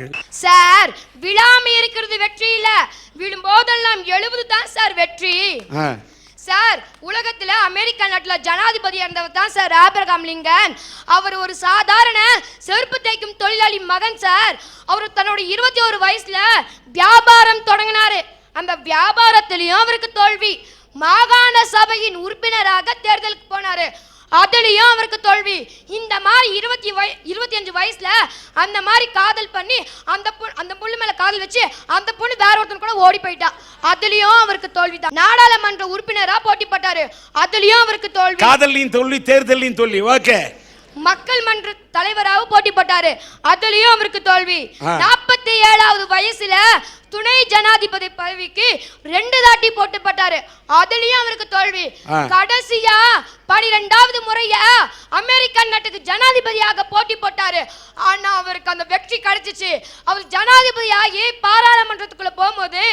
Sir விழாம இருக்கிறது வெற்றி இல்ல, விழும் போதெல்லாம் எழுவது தான் சார் வெற்றி. சார் உலகத்துல அமெரிக்கா நாட்டுல ஜனாதிபதியா இருந்தவர் தான் சார் ஆபிரகாம் லிங்கன். அவர் ஒரு சாதாரண செருப்பு தைக்கும் தொழிலாளி மகன் சார். அவர் தன்னோட 21 வயசுல வியாபாரம் தொடங்கினாரு. அந்த வியாபாரத்திலையும் அவருக்கு தோல்வி. மாகாண சபையின் உறுப்பினராக தேர்தலுக்கு போனாரு, அதுலயும் அவருக்கு தோல்வி. இந்த மாதிரி 25 வயசுல அந்த மாதிரி காதல் பண்ணி அந்த பொண்ணு மேல காதல் வச்சு அந்த பொண்ணு வேற ஒருத்தன் கூட ஓடி போயிட்டா, அதுலயும் அவருக்கு தோல்வி தான். நாடாளுமன்ற உறுப்பினரா போட்டி போட்டாரு, அதுலயும் அவருக்கு தோல்வி. காதலையும் தோல்வி, தேர்தலையும் தோல்வி. ஓகே. மக்கள் மன்ற தலைவராக போட்டி போட்டாரு, அதுலயும் அவருக்கு தோல்வி. 47வது வயசுல துணை ஜனாதிபதி பதவிக்கு 2 தாட்டி போட்டு போட்டாரு, அதுலயும் அவருக்கு தோல்வி. கடைசியா 12வது முறையா அமெரிக்கன் நாட்டுக்கு ஜனாதிபதியாக போட்டி போட்டாரு, ஆனா அவருக்கு அந்த வெற்றி கிடைச்சிச்சு. அவர் ஜனாதிபதியாகி பாராளுமன்றத்துக்குள்ள போகும்போது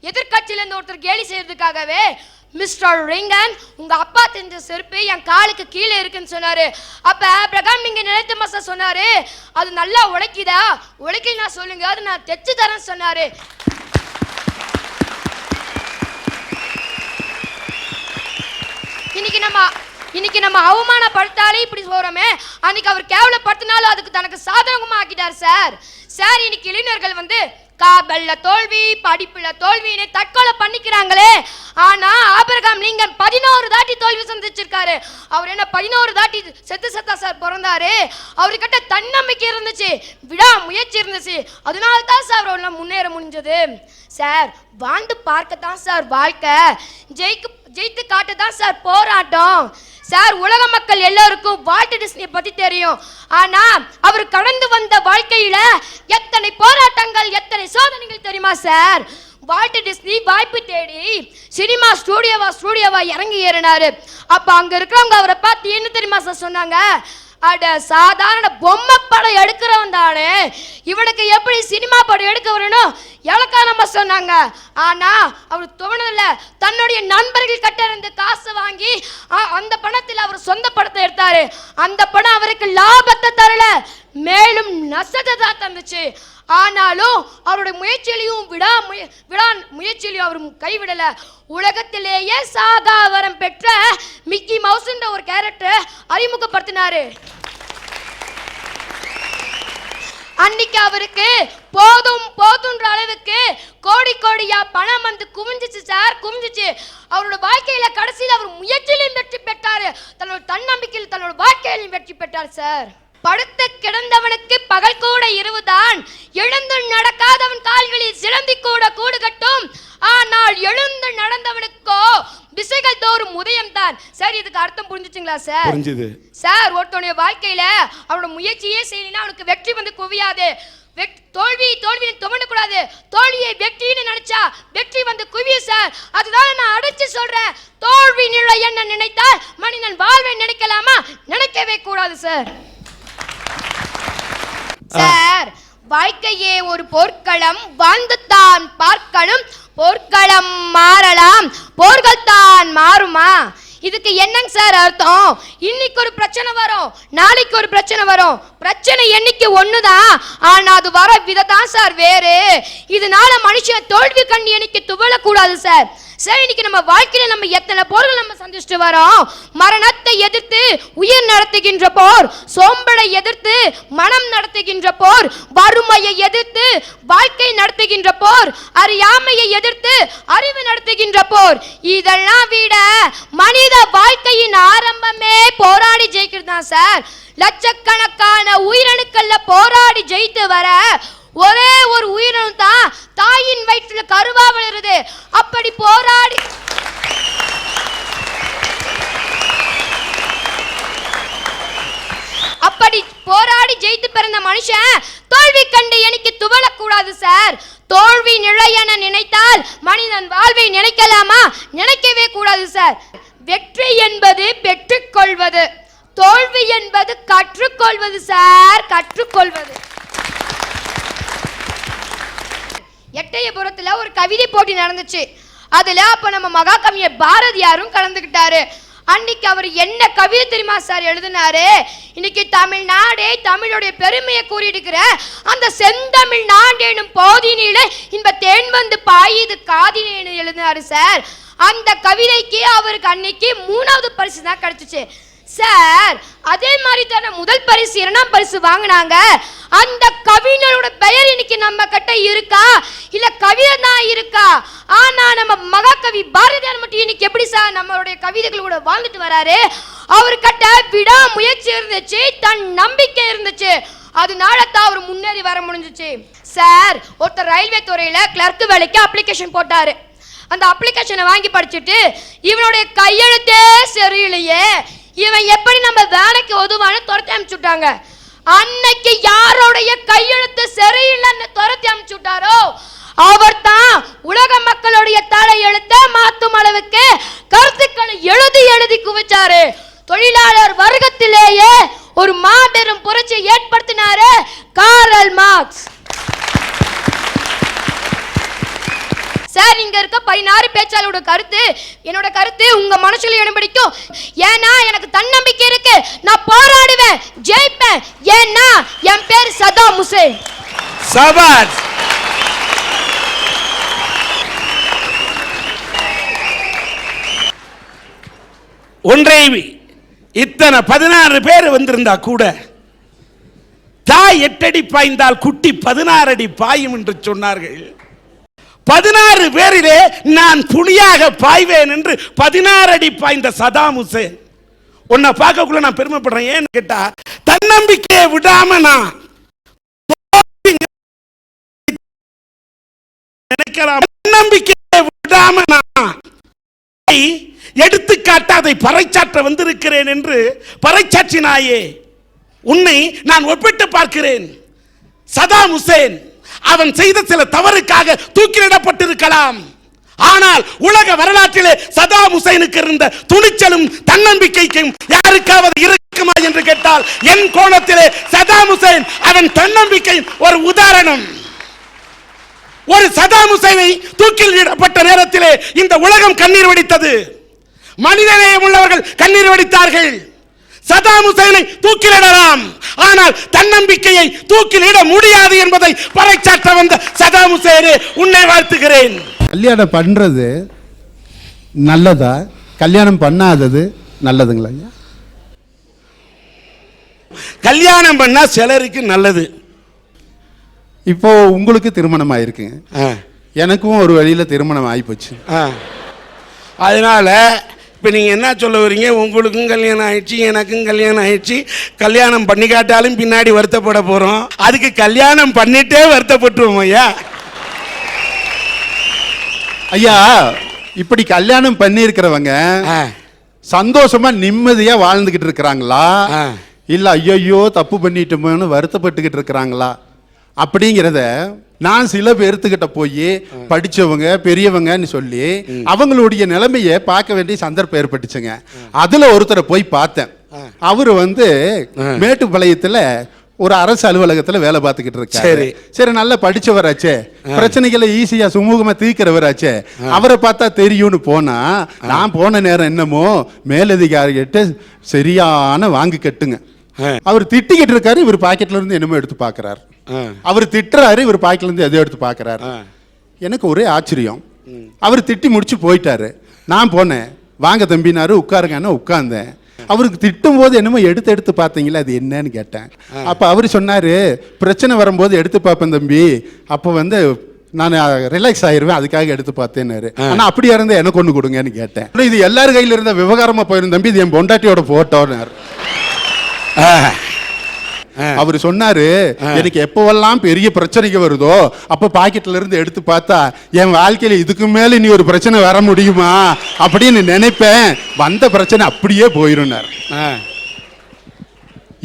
எதிர்கட்சியில இருந்து ஒருத்தர் கேலி செய்யறதுக்காகவே, மிஸ்டர் ரிங்கன், உங்க அப்பா தெரிஞ்ச செருப்பு என் காலுக்கு கீழே இருக்குன்னு சொன்னாரு. அப்ப ஆபிரகாம் நீங்க நினைத்த மாசா சொன்னாரு, அது நல்லா உழைக்குதா, உழைக்கலனா சொல்லுங்க, அது நான் தைச்சு தரேன்னு சொன்னாரு. இன்னைக்கு நம்ம அவமானப்படுத்தாலே இப்படி சொல்றோமே, அன்னைக்கு அவர் கேவலப்படுத்தினாலும் அதுக்கு தனக்கு சாதகமா ஆக்கிட்டார் சார். சார் இன்னைக்கு இளைஞர்கள் காதல்ல தோல்வி, படிப்புல தோல்வின்னு தற்கொலை பண்ணிக்கிறாங்களே. ஆனா ஆபிரகாம் லிங்கன் 11 தாட்டி தோல்வி சந்திச்சிருக்காரு. அவர் என்ன 11 தாட்டி செத்தா சார் பிறந்தாரு. அவர்கிட்ட தன்னம்பிக்கை இருந்துச்சு, விடா முயற்சி இருந்துச்சு, அதனால தான் சார் அவரால் முன்னேற முடிஞ்சது. சார் வாழ்ந்து பார்க்கத்தான் சார் வாழ்க்கை, ஜெயித்து காட்டதான் சார் போராட்டம். சார் உலக மக்கள் எல்லாருக்கும் வால்ட் டிஸ்னியை பத்தி தெரியும், ஆனா அவர் கடந்து வந்த வாழ்க்கையில எத்தனை போராட்டங்கள், எத்தனை சோதனைகள் தெரியுமா சார்? வால்ட் டிஸ்னி வாய்ப்பு தேடி சினிமா ஸ்டூடியோவா இறங்கி ஏறினாரு. அப்ப அங்க இருக்கிறவங்க அவரை பார்த்து என்ன தெரியுமா சார் சொன்னாங்க? அட சாதாரண பொம்மை படம் எடுக்கிறவன் தானே, இவனுக்கு எப்படி சினிமா படம் எடுக்க வரணும் இலக்காரமா சொன்னாங்க. ஆனா அவர் தோணல, தன்னுடைய நண்பர்கள் கிட்ட இருந்து காசு வாங்கி அந்த பணத்தில் அவர் சொந்த படத்தை எடுத்தாரு. அந்த படம் அவருக்கு லாபத்தை தரல, மேலும் நஷ்டத்தை தான் தந்துச்சு. ஆனாலும் அவருடைய முயற்சியிலையும் அவர் கைவிடல. உலகத்திலேயே சாகாவரம் பெற்ற மிக்கி மவுஸ் என்ற ஒரு கேரக்டர் அறிமுகப்படுத்தினாரு. அன்னைக்கு அவருக்கு போதுன்ற அளவுக்கு கோடியா பணம் குவிஞ்சிச்சு சார், குவிஞ்சிச்சு. அவரோட வாழ்க்கையில கடைசியில் அவர் முயற்சியிலையும் வெற்றி பெற்றாரு, தன்னோட தன்னம்பிக்கையில் தன்னோட வாழ்க்கையிலும் வெற்றி பெற்றார் சார். படுத்து கிடந்தவனுக்கு பகல் கூட இரவுதான், எழுந்து நடக்காதவன் கால்களில் சிலந்தி கூட கூடு கட்டும், ஆனால் எழுந்து நடந்தவனுக்கோ திசைகள் தோறும் உதயம் தான். சார் இதுக்கு அர்த்தம் புரிஞ்சுச்சுங்களா சார்? புரிஞ்சுது சார். ஒருத்தனுடைய வாழ்க்கையில அவனோட முயற்சியே செய்யலைன்னா அவனுக்கு வெற்றி குவியாது. தோல்வியை துவண்ட கூடாது, தோல்வியை வெற்றின்னு நினைச்சா வெற்றி குவியும் சார். அதுதான் நான் அடிச்சு சொல்றேன், தோல்வி நிலை என்ன நினைத்தால் மனிதன் வாழ்வை நினைக்கலாமா? நினைக்கவே கூடாது சார். சார் வாழ்க்கையே ஒரு போர்க்களம், வாழ்ந்துத்தான் பார்க்கணும், போர்க்களம் மாறலாம், போர்கள் தான் மாறுமா? இதுக்கு என்னங்க சார் அர்த்தம்? இன்னைக்கு ஒரு பிரச்சனை வரும், நாளைக்கு ஒரு பிரச்சனை வரும். பிரச்சனை என்னைக்கு ஒண்ணுதான், ஆனா அது வர விதத்தான் சார் வேறு. இதனால மனுஷன் தோல்வி கண்ணி என்னைக்கு துவளக்கூடாது சார். சரி இன்னைக்கு நம்ம வாழ்க்கையில நம்ம எத்தனை போர்கள் நம்ம சந்திச்சுட்டு வரோம். மரணத்தை எதிர்த்து உயிர் நடத்துகின்ற போர், சோம்பலை எதிர்த்து மனம் நடத்துகின்ற போர், வறுமையை எதிர்த்து வாழ்க்கை நடத்துகின்ற போர், அறியாமையை எதிர்த்து அறிவு நடத்துகின்ற போர். இதெல்லாம் விட மனித வாழ்க்கையின் ஆரம்பமே போராடி ஜெயிக்கிறது தான் சார். லட்சக்கணக்கான உயிரணுக்கள்ல போராடி ஜெயித்து வர ஒரே ஒரு உயிரினம் தான் தாயின் வயிற்றுல கருவா வளருது. அப்படி போராடி ஜெயித்து பிறந்த மனுஷன் தோல்வி கண்டு எனக்கு துவளக்கூடாது சார். தோல்வி நிலை என நினைத்தால் மனிதன் வாழ்வை நினைக்கலாமா? நினைக்கவே கூடாது சார். வெற்றி என்பது பெற்றுக்கொள்வது, தோல்வி என்பது கற்றுக்கொள்வது சார், கற்றுக்கொள்வது. எட்டயபுரத்துல ஒரு கவிதை போட்டி நடந்துச்சு. அதுல அப்ப நம்ம மகாகவியர் பாரதியாரும் கலந்துக்கிட்டாரு. அன்னைக்கு அவர் என்ன கவிதை தெரியுமா சார் எழுதினாரு? இன்னைக்கு தமிழ்நாடே தமிழுடைய பெருமையை கூறியிருக்கிற அந்த செந்தமிழ் நாடேனும் போதினிலே இன்ப தேன் வந்து பாயுது காதினேன்னு எழுதினாரு சார். அந்த கவிதைக்கு அவருக்கு அன்னைக்கு 3வது பரிசு தான் கிடைச்சிச்சு சார். அதே மாதிரி தானே முதல் பரிசு 2ஆம் பரிசு வாங்கினாங்க. அந்த கவிஞரோட பெயர் இன்னைக்கு நம்ம கிட்ட இருக்கா இல்ல கவிதை தான் இருக்கா? ஆனா நம்ம மகாகவி பாரதியார் மட்டும் இன்னைக்கு எப்படி சார் நம்மளுடைய கவிதைகள் கூட வாழ்ந்துட்டு வராரு? அவர்கிட்ட விடா முயற்சி இருந்துச்சு, தன் நம்பிக்கை இருந்துச்சு, அதனால தான் அவர் முன்னேறி வர முடிஞ்சிச்சு சார். ஒருத்தர் ரயில்வே துறையில கிளர்க் வேலைக்கு அப்ளிகேஷன் போட்டாரு. அந்த அப்ளிகேஷனை வாங்கி படிச்சுட்டு இவனுடைய கையெழுத்தே சரியில்லையே, இவன் எப்படி நம்ம வேலைக்கு உதவான்னு துரத்தி அனுப்பிச்சுட்டாங்க. அன்னைக்கு யாரோடைய கையெழுத்து சரியில்லைன்னு துரத்தி அனுப்பிச்சுட்டாரோ அவர் தான் உலக மக்களுடைய தலையெழுத்தை மாற்றும் அளவுக்கு கருத்துக்களை எழுதி எழுதி குவிச்சாரு. தொழிலாளர் வர்க்கத்திலேயே ஒரு மாபெரும் புரட்சியை ஏற்படுத்தினாரு காரல் மார்க்ஸ் சார். இங்க இருக்க 16 பேச்சாளரோட கருத்து என்னோட கருத்து உங்க மனசுல இடம் பிடிக்கும். ஏன்னா எனக்கு தன்னம்பிக்கை இருக்கு, நான் போராடுவேன், ஜெயிப்பேன். ஏன்னா என் பேர் சதாம் ஹுசேன். சபாஷ். ஒன்றை இத்தனை 16 பேர் வந்திருந்தா கூட தாய் 8 அடி பாய்ந்தால் குட்டி 16 அடி பாயும் என்று சொன்னார்கள். 16 பேரிலே நான் புலியாக பாய்வேன் என்று 16 அடி பாய்ந்த சதாம் ஹுசேன். உன்னை பார்க்கக்குள்ள நான் பெருமைப்படுறேன். ஏன்னு கேட்டா தன்னம்பிக்கையை விடாம நான் நினைக்கலாம். தன்னம்பிக்கையை விடாம நான் எடுத்துக்காட்ட அதை பறைச்சாற்ற வந்திருக்கிறேன் என்று பறைச்சாற்றினாயே, உன்னை நான் ஒப்பிட்டு பார்க்கிறேன். சதாம் ஹுசேன் அவன் செய்த சில தவறுக்காக தூக்கிலிடப்பட்டிருக்கலாம். ஆனால் உலக வரலாற்றிலே சதாம் ஹுசைனுக்கு இருந்த துணிச்சலும் தன்னம்பிக்கைக்கும் யாருக்காவது இருக்குமா என்று கேட்டால் என் கோணத்திலே சதாம் ஹுசைன் அவன் தன்னம்பிக்கையின் ஒரு உதாரணம். ஒரு சதாம் ஹுசைனை தூக்கிலிடப்பட்ட நேரத்திலே இந்த உலகம் கண்ணீர் வடித்தது. மனிதநேயம் உள்ளவர்கள் கண்ணீர் வடித்தார்கள். சதாம் ஹுசைனை தூக்கிலிடலாம், ஆனால் தன்னம்பிக்கையை தூக்கிலிட முடியாது என்பதை பறைச்சாற்ற வந்த சதாம் ஹுசைனே உன்னை வாழ்த்துகிறேன். கல்யாணம் பண்றது நல்லதா, கல்யாணம் பண்ணாதது நல்லதுங்களா? கல்யாணம் பண்ணா சிலருக்கு நல்லது. இப்போ உங்களுக்கு திருமணம் ஆயிருக்குங்க, எனக்கும் ஒரு வழியில திருமணம் ஆயிப்போச்சு. அதனால இப்போ நீங்கள் என்ன சொல்ல வரீங்க? உங்களுக்கும் கல்யாணம் ஆயிடுச்சு, எனக்கும் கல்யாணம் ஆயிடுச்சு, கல்யாணம் பண்ணி காட்டாலும் பின்னாடி வருத்தப்பட போகிறோம். அதுக்கு கல்யாணம் பண்ணிட்டே வருத்தப்பட்டுருவோம் ஐயா. ஐயா, இப்படி கல்யாணம் பண்ணி இருக்கிறவங்க சந்தோஷமா நிம்மதியா வாழ்ந்துகிட்டு இருக்கிறாங்களா, இல்ல ஐயோ தப்பு பண்ணிட்டோமோன்னு வருத்தப்பட்டுக்கிட்டு இருக்கிறாங்களா அப்படிங்கிறத நான் சில பேர்த்துக்கிட்ட போய் படிச்சவங்க பெரியவங்கன்னு சொல்லி அவங்களுடைய நிலைமையை பார்க்க வேண்டிய சந்தர்ப்பம் ஏற்பட்டுச்சுங்க. அதுல ஒருத்தரை போய் பார்த்தேன். அவரு மேட்டுப்பாளையத்துல ஒரு அரசு அலுவலகத்துல வேலை பார்த்துக்கிட்டு இருக்காரு. சரி, நல்லா படிச்சவராச்சே, பிரச்சனைகளை ஈஸியா சுமூகமா தீர்க்கிறவராச்சே, அவரை பார்த்தா தெரியும்னு போனா நான் போன நேரம் என்னமோ மேலதிகாரிகிட்ட சரியான வாங்கி கட்டுங்க. அவர் திட்டிக்கிட்டு இருக்காரு, இவர் பாக்கெட்ல இருந்து என்னமோ எடுத்து பாக்குறாரு. அவர் திட்டுறாரு, இவர் பாக்கெட்ல இருந்து எதையோ எடுத்து பாக்குறாரு. எனக்கு ஒரே ஆச்சரியம். அவர் திட்டி முடிச்சு போயிட்டாரு. நான் போனேன், வாங்க தம்பினாரு, உட்காருங்கன்னு உட்கார்ந்தேன். அவருக்கு திட்டும் போது என்னமோ எடுத்து பார்த்தீங்களா, அது என்னன்னு கேட்டேன். அப்ப அவரு சொன்னாரு, பிரச்சனை வரும்போது எடுத்து பார்ப்பேன் தம்பி, அப்ப நான் ரிலாக்ஸ் ஆயிருவேன், அதுக்காக எடுத்து பார்த்தேன்னாரு. ஆனா அப்படியா இருந்தா எனக்கு ஒண்ணு கொடுங்கன்னு கேட்டேன். இது எல்லாரு கையில இருந்த விவகாரமா போயிரும் தம்பி, இது என் பொண்டாட்டியோட போட்டோன்னாரு. அவரு சொன்னாரு, எனக்கு எப்பவெல்லாம் பெரிய பிரச்சனைக்கு வருதோ அப்ப பாக்கெட்ல இருந்து எடுத்து பார்த்தா என் வாழ்க்கையில இதுக்கு மேல நீ ஒரு பிரச்சனை வர முடியுமா அப்படின்னு நினைப்பேன், வந்த பிரச்சனை அப்படியே போயிரும்.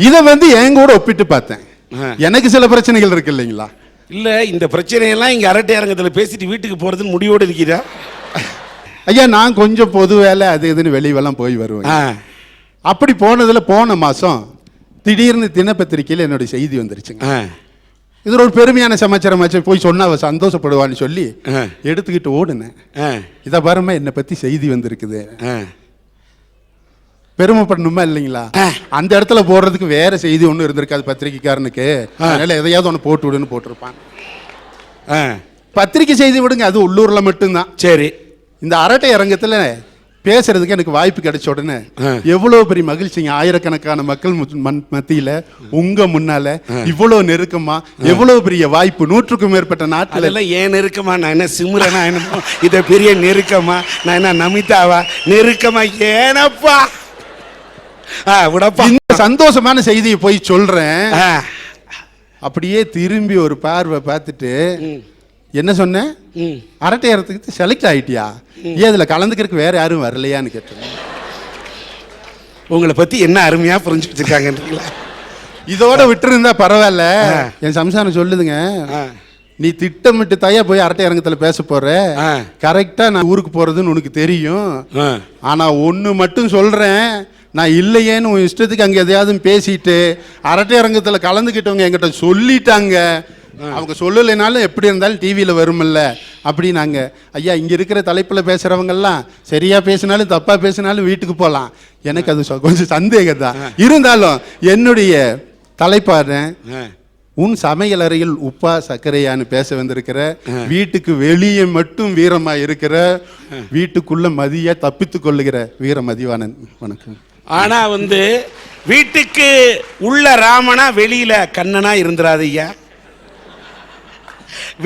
இத என் கூட ஒப்பிட்டு பார்த்தேன். எனக்கு சில பிரச்சனைகள் இருக்கு இல்லைங்களா? இல்ல, இந்த பிரச்சனையெல்லாம் இங்க அரட்டை அரங்கத்துல பேசிட்டு வீட்டுக்கு போறதுன்னு முடிவோடு இருக்கிறா ஐயா. நான் கொஞ்சம் பொது வேலை அது இதுன்னு வெளியெல்லாம் போய் வருவேன். அப்படி போனதுல போன மாசம் திடீர்னு தினப்பத்திரிகையில் என்னுடைய செய்தி வந்துருச்சுங்க. இது ஒரு பெருமையான சமாச்சாரமாச்சு, போய் சொன்னா அவ சந்தோஷப்படுவான்னு சொல்லி எடுத்துக்கிட்டு ஓடுனேன். இதை பாருமா, என்னை பத்தி செய்தி வந்திருக்குது. பெருமைப்படணுமா இல்லைங்களா? அந்த இடத்துல போடுறதுக்கு வேற செய்தி ஒன்றும் இருந்திருக்காது பத்திரிக்கைக்காரனுக்கு. அதனால எதையாவது ஒன்று போட்டு விடுன்னு போட்டிருப்பான். பத்திரிக்கை செய்தி விடுங்க, அது உள்ளூர்ல மட்டும்தான். சரி, இந்த அரட்டை அரங்கத்துல பேசுறதுக்கு எனக்கு வாய்ப்பு கிடைச்ச உடனே எவ்வளவு பெரிய மகிழ்ச்சிங்க. ஆயிரக்கணக்கான மக்கள் மத்தியில உங்க முன்னால இவ்வளவு நெருக்கமா, எவ்வளவு பெரிய வாய்ப்பு. 100க்கும் மேற்பட்ட நாட்கள். அதெல்லாம் ஏன் நெருக்கமா? நான் என்ன சிம்ரனா? என்ன இத பெரிய நெருக்கமா? நான் என்ன நமிதாவா? நெருக்கமா ஏனப்பா? விடப்பா. இந்த சந்தோஷமான செய்தியை போய் சொல்றேன். அப்படியே திரும்பி ஒரு பார்வை பார்த்துட்டு என்ன சொன்னேன்? அரட்டை ஏறத்துக்கு செலக்ட் ஆயிட்டியா? ஏன் இதுல கலந்துக்கிறதுக்கு வேற யாரும் வரலையான்னு கேட்டேன். உங்களை பத்தி என்ன அருமையா புரிஞ்சு வச்சிருக்காங்கன்றீங்களா? இதோட விட்டு இருந்தா பரவாயில்ல. என் சம்சாரம் சொல்லுதுங்க, நீ திட்டமிட்டு தாயா போய் அரட்டை அரங்கத்துல பேச போற, கரெக்டா நான் ஊருக்கு போறதுன்னு உனக்கு தெரியும். ஆனா ஒண்ணு மட்டும் சொல்றேன், நான் இல்லையேன்னு உன் இஷ்டத்துக்கு அங்க எதையாவது பேசிட்டு அரட்டை அரங்கத்துல கலந்துக்கிட்டவங்க என்கிட்ட சொல்லிட்டாங்க. அவங்க சொல்லலைனாலும் எப்படி இருந்தாலும் டிவியில் வருமில்ல அப்படின்னாங்க. ஐயா, இங்கே இருக்கிற தலைப்பில் பேசுகிறவங்கெல்லாம் சரியா பேசினாலும் தப்பாக பேசினாலும் வீட்டுக்கு போகலாம். எனக்கு அது கொஞ்சம் சந்தேகம் தான். இருந்தாலும் என்னுடைய தலைப்பாடு, உன் சமையல் அறையில் உப்பா சர்க்கரையான்னு பேச வந்திருக்கிற, வீட்டுக்கு வெளியே மட்டும் வீரமா இருக்கிற, வீட்டுக்குள்ள மதிய தப்பித்து கொள்ளுகிற வீர மதிவானன். வணக்கம். ஆனா வீட்டுக்கு உள்ள ராமனா வெளியில கண்ணனா இருந்துராது ஐயா.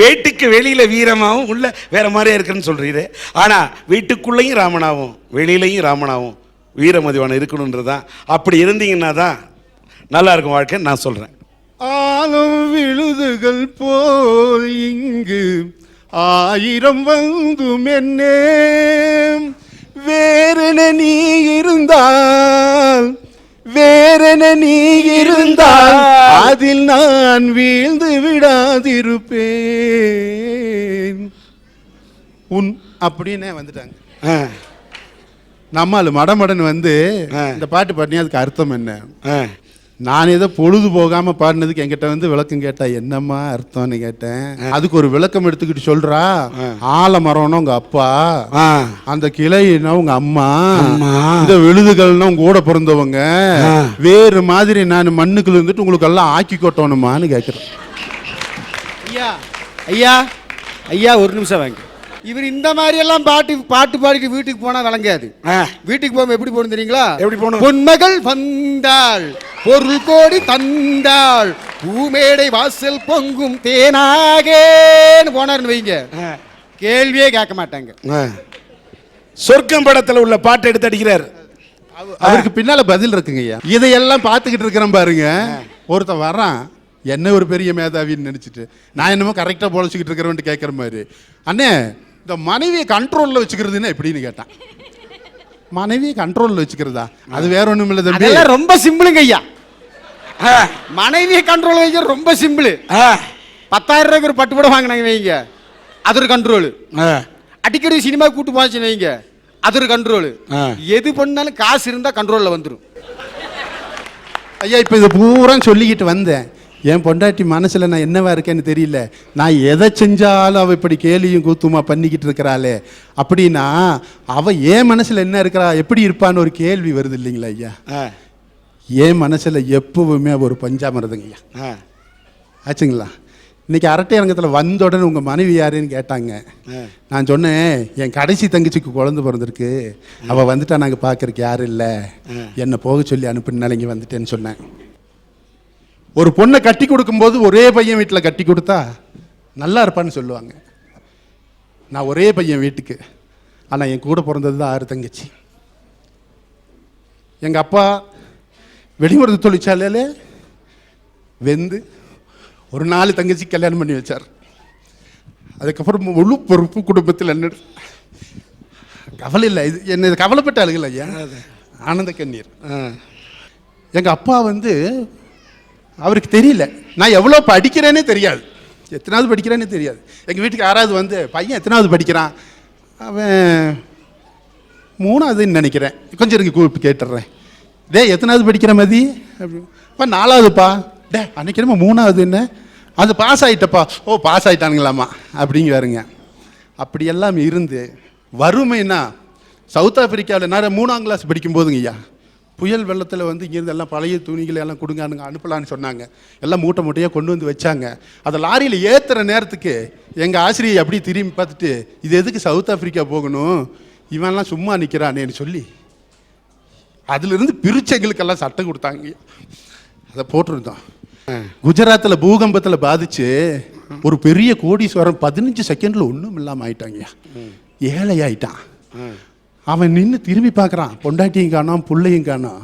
வீட்டுக்கு வெளியில வீரமாவும் உள்ள வேற மாதிரியா இருக்குன்னு சொல்றீரு. ஆனா வீட்டுக்குள்ளேயும் ராமனாவும் வெளியிலையும் ராமனாவும் வீரமதிவான இருக்கணும்ன்றதான். அப்படி இருந்தீங்கன்னா தான் நல்லா இருக்கும் வாழ்க்கை நான் சொல்றேன். ஆலம் விழுதுகள் போல் இங்கு 1000 வந்தும் என்னே, வேறென நீ இருந்தால், வேறென நீ இருந்தால் அதில் நான் வீழ்ந்து விடாதிருப்பேன் உன் அப்படின்னு வந்துட்டாங்க. நம்மால் மடமடன் இந்த பாட்டு பாடினே அதுக்கு அர்த்தம் என்ன? நான் ஏதோ பொழுது போகாம பாடினதுக்கு என்கிட்ட விளக்கம் கேட்டா என்னம்மா அர்த்தம்னு கேட்டேன். அதுக்கு ஒரு விளக்கம் எடுத்துக்கிட்டு சொல்றா, ஆலமரம்னா உங்க அப்பா, அந்த கிளைனா உங்க அம்மா, இந்த விழுதுகள்னா உங்க கூட பிறந்தவங்க, வேறு மாதிரி நான் மண்ணுக்குள்ள இருந்துட்டு உங்களுக்கு எல்லாம் ஆக்கி கொட்டணுமான்னு கேட்கிறேன். ஐயா ஐயா ஐயா ஒரு நிமிஷம் வாங்க. இவர் இந்த மாதிரி எல்லாம் பாட்டு பாடிட்டு வீட்டுக்கு போனா விளங்காது. வீட்டுக்கு போக எப்படி போகணும் தெரியுங்களா? எப்படி போகணும்? பொன்மகள் வந்தாள், பொருள் கோடி தந்தாள், பூமேடை வாசல் பொங்கும் தேனாகேன்னு போனார்னு வைங்க, கேள்வியே கேட்க மாட்டாங்க. சொர்க்கம் படத்துல உள்ள பாட்டு எடுத்து அடிக்கிறார். அவருக்கு பின்னால பதில் இருக்குங்க ஐயா. இதையெல்லாம் பார்த்துக்கிட்டு இருக்கிறேன் பாருங்க. ஒருத்தன் வர்றான், என்ன ஒரு பெரிய மேதாவின்னு நினைச்சிட்டு நான் என்னமோ கரெக்டா பொழைச்சிக்கிட்டு இருக்கிறவன்ட்டு கேட்கற மாதிரி, அண்ணே இந்த மனைவியை கண்ட்ரோல்ல வச்சுக்கிறதுன்னா எப்படின்னு கேட்டான். மனைவியை கண்ட்ரோல்ல வச்சுக்கிறதா? அது வேற ஒண்ணும் இல்ல தம்பி, ரொம்ப சிம்பிளுங்க ஐயா. மனைவியை கண்ட்ரோல் வைக்க ரொம்ப சிம்பிள். 10,000 ரூபாய்க்கு ஒரு பட்டு படம் வாங்கினாங்க வைங்க, அது ஒரு கண்ட்ரோல். அடிக்கடி சினிமா கூட்டு போச்சுன்னு வைங்க, அது ஒரு கண்ட்ரோல். எது பண்ணாலும் காசு இருந்தா கண்ட்ரோல்ல வந்துடும். ஐயா இப்ப இதை பூரா சொல்லிக்கிட்டு வந்தேன். என் பொண்டாட்டி மனசுல நான் என்னவா இருக்கேன்னு தெரியல. நான் எதை செஞ்சாலும் அவ இப்படி கேலியும் கூத்துமா பண்ணிக்கிட்டு இருக்கிறாளே அப்படின்னா அவ என் மனசுல என்ன இருக்கிறா, எப்படி இருப்பான்னு ஒரு கேள்வி வருது இல்லைங்களா ஐயா? என் மனசுல எப்பவுமே ஒரு பஞ்சாமிரதங்க ஐயா. ஆச்சுங்களா? இன்னைக்கு அரட்டை அரங்கத்தில் வந்த உடனே உங்க மனைவி யாருன்னு கேட்டாங்க. நான் சொன்னேன், என் கடைசி தங்கச்சிக்கு குழந்தை பிறந்திருக்கு, அவ வந்துட்டா நாங்கள் பார்க்கறதுக்கு யாரும் இல்லை, என்னை போக சொல்லி அனுப்பினால இங்கே வந்துட்டேன்னு சொன்னேன். ஒரு பொண்ணை கட்டி கொடுக்கும்போது ஒரே பையன் வீட்டில் கட்டி கொடுத்தா நல்லா இருப்பான்னு சொல்லுவாங்க. நான் ஒரே பையன் வீட்டுக்கு, ஆனால் என் கூட பிறந்தது தான் 6 தங்கச்சி. எங்கள் அப்பா வெடிமருந்து தொழிற்சாலையில் ஒரு 4 தங்கச்சி கல்யாணம் பண்ணி வச்சார். அதுக்கப்புறம் முழு பொறுப்பு குடும்பத்தில் என்ன கவலை இல்லை. இது என்ன கவலைப்பட்ட ஆளுகள் ஐயா, ஆனந்த கண்ணீர். எங்கள் அப்பா அவருக்கு தெரியல நான் எவ்வளோ படிக்கிறேன்னே தெரியாது, எத்தனாவது படிக்கிறேன்னே தெரியாது. எங்கள் வீட்டுக்கு யாராவது பையன் எத்தனாவது படிக்கிறான், அவன் 3ஆவதுன்னு நினைக்கிறேன், கொஞ்சம் எனக்கு கூப்பிட்டு கேட்டுடுறேன், டே எத்தனாவது படிக்கிற மதி அப்படின்னு. இப்போ 4ஆவதுப்பா, டே அன்னைக்கு 3ஆவதுன்னு, அது பாஸ் ஆகிட்டப்பா, ஓ பாஸ் ஆகிட்டானுங்களாம்மா அப்படிங்க வருங்க. அப்படியெல்லாம் இருந்து வறுமைன்னா சவுத் ஆப்பிரிக்காவில் நான் 3ஆம் கிளாஸ் படிக்கும் போதுங்க ஐயா, புயல் வெள்ளத்தில் வந்து இங்கேருந்து எல்லாம் பழைய துணிகளை எல்லாம் கொடுங்க அனுப்பலான்னு சொன்னாங்க. எல்லாம் மூட்டை மூட்டையாக கொண்டு வந்து வச்சாங்க. அதை லாரியில் ஏற்றுற நேரத்துக்கு எங்கள் ஆசிரியை அப்படி திரும்பி பார்த்துட்டு, இது எதுக்கு சவுத் ஆப்பிரிக்கா போகணும், இவன்லாம் சும்மா நிற்கிறானேன்னு சொல்லி அதிலிருந்து பிரிச்செங்களுக்கெல்லாம் சட்டம் கொடுத்தாங்க. அதை போட்டிருந்தோம். குஜராத்தில் பூகம்பத்தில் பாதிச்சு ஒரு பெரிய கோடீஸ்வரன் 15 செகண்டில் ஒன்றும் இல்லாமல் ஆயிட்டாங்க. ஏழை ஆயிட்டான். அவன் நின்று திரும்பி பார்க்குறான், பொண்டாட்டியும் காணோம், பிள்ளையும் காணோம்.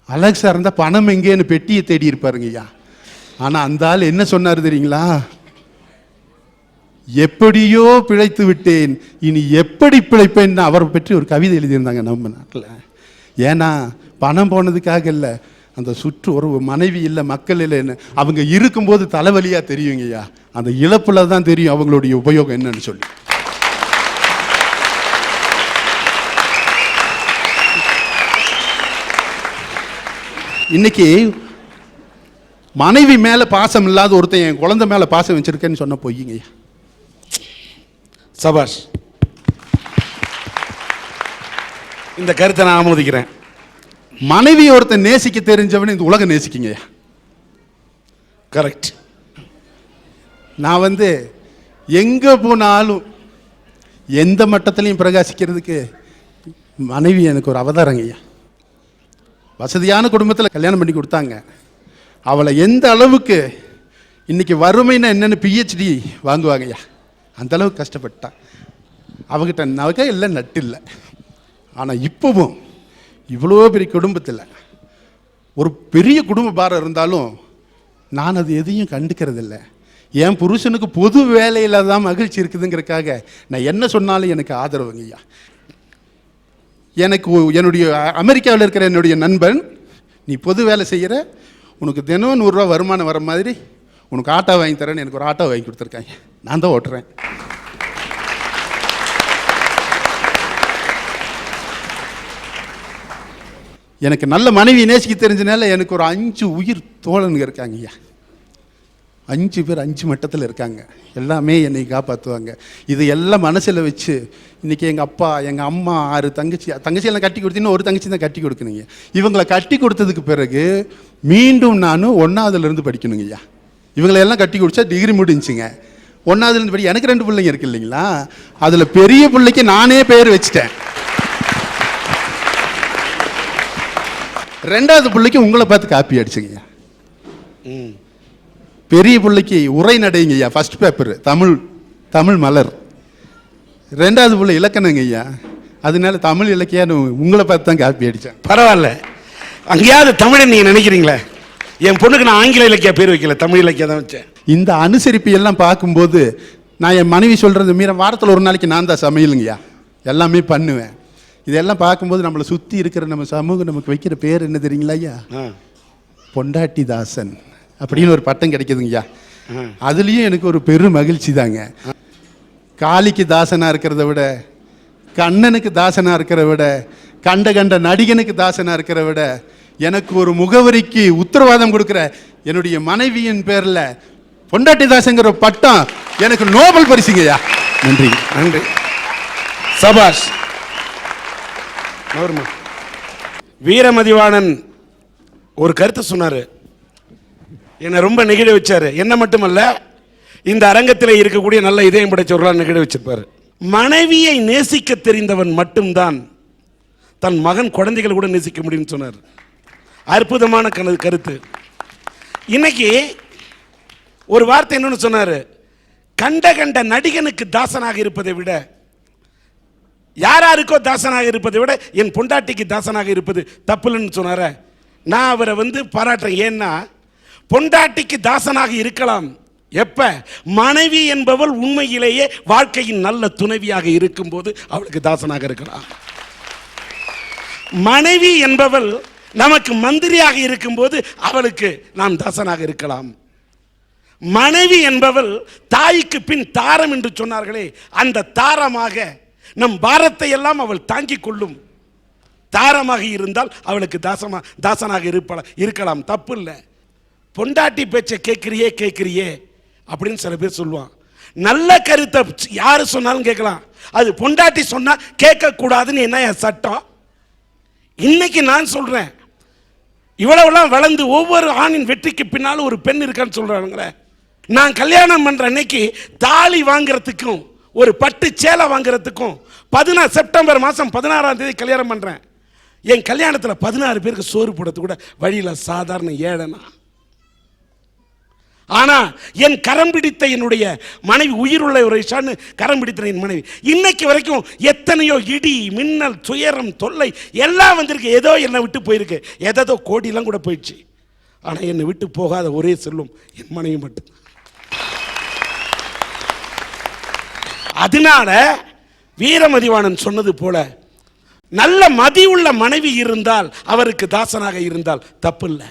அலெக்ஸா இருந்தால் பணம் எங்கேன்னு பெட்டியை தேடி இருப்பாருங்கய்யா. ஆனால் அந்த ஆள் என்ன சொன்னார் தெரியுங்களா? எப்படியோ பிழைத்து விட்டேன், இனி எப்படி பிழைப்பேன்னு அவரை பற்றி ஒரு கவிதை எழுதியிருந்தாங்க நம்ம நாட்டில். ஏன்னா பணம் போனதுக்காக இல்லை, அந்த சுற்று ஒரு மனைவி இல்லை, மக்கள் இல்லைன்னு அவங்க இருக்கும்போது தலைவலியாக தெரியுங்கய்யா. அந்த இழப்பில் தான் தெரியும் அவங்களுடைய உபயோகம் என்னன்னு சொல்லி. இன்னைக்கு மனைவி மேல பாசம் இல்லாத ஒருத்தன் என் குழந்தை மேல பாசம் வச்சிருக்கேன்னு சொன்ன பொய்யுங்கய்யா. சபாஷ். இந்த கருத்தை நான் ஆமோதிக்கிறேன். மனைவி ஒருத்தன் நேசிக்க தெரிஞ்சவன் இந்த உலகம் நேசிக்குங்கய்யா. கரெக்ட். நான் வந்து எங்க போனாலும் எந்த மட்டத்திலையும் பிரகாசிக்கிறதுக்கு மனைவி எனக்கு ஒரு அவதாரங்கய்யா. வசதியான குடும்பத்தில் கல்யாணம் பண்ணி கொடுத்தாங்க. அவளை எந்த அளவுக்கு இன்னைக்கு வறுமைன்னா என்னென்னு PhD வாங்குவாங்கய்யா, அந்த அளவுக்கு கஷ்டப்பட்டான். அவகிட்ட நகை இல்லை, நட்டு இல்லை. ஆனால் இப்போவும் இவ்வளோ பெரிய குடும்பத்தில் ஒரு பெரிய குடும்ப பாரம் இருந்தாலும் நான் அது எதையும் கண்டுக்கிறதில்லை. என் புருஷனுக்கு பொது வேலையில் தான் மகிழ்ச்சி இருக்குதுங்கிறதுக்காக நான் என்ன சொன்னாலும் எனக்கு ஆதரவுங்கய்யா. எனக்கு என்னுடைய அமெரிக்காவில் இருக்கிற என்னுடைய நண்பன், நீ பொது வேலை செய்கிற, உனக்கு தினம் 100 ரூபா வருமானம் வர மாதிரி உனக்கு ஆட்டோ வாங்கி தரேன்னு எனக்கு ஒரு ஆட்டோ வாங்கி கொடுத்துருக்காங்க. நான் தான் ஓட்டுறேன். எனக்கு நல்ல மனைவி நேசிக்க தெரிஞ்சனால எனக்கு ஒரு 5 உயிர் தோழனுங்க இருக்காங்க ஐயா. 5 பேர் 5 மட்டத்தில் இருக்காங்க. எல்லாமே என்னை காப்பாற்றுவாங்க. இது எல்லாம் மனசில் வச்சு இன்றைக்கி எங்கள் அப்பா, எங்கள் அம்மா, 6 தங்கச்சியெல்லாம் கட்டி கொடுத்தீங்கன்னா ஒரு தங்கச்சி தான் கட்டி கொடுக்கணுங்க. இவங்களை கட்டி கொடுத்ததுக்கு பிறகு மீண்டும் நான் 1ஆவதுலேருந்து படிக்கணுங்க ஐயா. இவங்களெல்லாம் கட்டி கொடுத்தா டிகிரி முடிஞ்சுங்க. 1ஆவதுலேருந்து படி. எனக்கு 2 பிள்ளைங்க இருக்கு இல்லைங்களா, அதில் பெரிய பிள்ளைக்கு நானே பேர் வச்சுட்டேன். 2வது பிள்ளைக்கு உங்களை பார்த்து காப்பி அடிச்சுங்கய்யா. பெரிய பிள்ளைக்கு உரை நடைங்க ஐயா, ஃபர்ஸ்ட் பேப்பர் தமிழ் மலர். 2வது பிள்ளை இலக்கணங்க ஐயா, அதனால தமிழ் இலக்கியான்னு உங்களை பார்த்து தான் காப்பி அடித்தேன். பரவாயில்ல, அங்கேயாவது தமிழை நீங்கள் நினைக்கிறீங்களே. என் பொண்ணுக்கு நான் ஆங்கில இலக்கிய பேர் வைக்கல, தமிழ் இலக்கியம் தான் வச்சேன். இந்த அனுசரிப்பு எல்லாம் பார்க்கும்போது நான் என் மனைவி சொல்கிறது மீற வாரத்தில் ஒரு நாளைக்கு நான் தான் சமையலுங்கய்யா, எல்லாமே பண்ணுவேன். இதெல்லாம் பார்க்கும்போது நம்மளை சுற்றி இருக்கிற நம்ம சமூகம் நமக்கு வைக்கிற பேர் என்ன தெரியுங்களா ஐயா? பொண்டாட்டி தாசன் அப்படின்னு ஒரு பட்டம் கிடைக்குதுங்கய்யா. அதுலேயும் எனக்கு ஒரு பெரும் மகிழ்ச்சி தாங்க. காளிக்கு தாசனாக இருக்கிறத விட, கண்ணனுக்கு தாசனாக இருக்கிறத விட, கண்ட நடிகனுக்கு தாசனாக இருக்கிறத விட, எனக்கு ஒரு முகவரிக்கு உத்தரவாதம் கொடுக்குற என்னுடைய மனைவியின் பேரில் பொண்டாட்டி தாசங்கிற பட்டம் எனக்கு நோபல் பரிசுங்கய்யா. நன்றி நன்றி. சபாஷ். வீரமதிவாணன் ஒரு கருத்து சொன்னார், என்னை ரொம்ப நெகிழ வச்சாரு. என்ன மட்டுமல்ல, இந்த அரங்கத்தில் இருக்கக்கூடிய நல்ல இதயம் படைச்சவர்களால் நெகிழ வச்சிருப்பாரு. மனைவியை நேசிக்க தெரிந்தவன் மட்டும்தான் தன் மகன் குழந்தைகளை கூட நேசிக்க முடியும்னு சொன்னார். அற்புதமான கருத்து. இன்னைக்கு ஒரு வார்த்தை என்னன்னு சொன்னாரு, கண்ட நடிகனுக்கு தாசனாக இருப்பதை விட, யாருக்கோ தாசனாக இருப்பதை விட என் பொண்டாட்டிக்கு தாசனாக இருப்பது தப்புலன்னு சொன்னார. நான் அவரை பாராட்டுறேன். ஏன்னா பொண்டாட்டிக்கு தாசனாக இருக்கலாம் எப்ப? மனைவி என்பவள் உண்மையிலேயே வாழ்க்கையின் நல்ல துணைவியாக இருக்கும் போது அவளுக்கு தாசனாக இருக்கலாம். மனைவி என்பவள் நமக்கு மந்திரியாக இருக்கும்போது அவளுக்கு நாம் தாசனாக இருக்கலாம். மனைவி என்பவள் தாய்க்கு பின் தாரம் என்று சொன்னார்களே, அந்த தாரமாக நம் பாரத்தை எல்லாம் அவள் தாங்கிக் கொள்ளும் தாரமாக இருந்தால் அவளுக்கு தாசனாக இருக்கலாம். தப்பு இல்லை. பொண்டாட்டி பேச்சை கேட்கிறியே அப்படின்னு சில பேர் சொல்லுவான். நல்ல கருத்தை யாரு சொன்னாலும் கேட்கலாம். அது பொண்டாட்டி சொன்னா கேட்க கூடாதுன்னு என்ன சட்டம்? இன்னைக்கு நான் சொல்றேன், இவ்வளவுலாம் வளர்ந்து ஒவ்வொரு ஆணின் வெற்றிக்கு பின்னாலும் ஒரு பெண் இருக்கான்னு சொல்றாங்களே. நான் கல்யாணம் பண்ற அன்னைக்கு தாலி வாங்குறதுக்கும் ஒரு பட்டு சேலை வாங்குறதுக்கும் செப்டம்பர் மாதம் 16ஆம் தேதி கல்யாணம் பண்றேன். என் கல்யாணத்தில் 16 பேருக்கு சோறு போடுறது கூட வழியில சாதாரண ஏழனா. ஆனா என் கரம் பிடித்த என்னுடைய மனைவி, உயிருள்ள ஒரு இஷான்னு கரம் பிடித்த என் மனைவி, இன்னைக்கு வரைக்கும் எத்தனையோ இடி மின்னல் துயரம் தொல்லை எல்லாம் வந்திருக்கு. ஏதோ என்னை விட்டு போயிருக்கு, ஏதோ கோடியெல்லாம் கூட போயிடுச்சு. ஆனா என்னை விட்டு போகாத ஒரே செல்லும் என் மனைவி மட்டும். அதனால வீரமதிவாணன் சொன்னது போல நல்ல மதியுள்ள மனைவி இருந்தால் அவருக்கு தாசனாக இருந்தால் தப்பு இல்லை.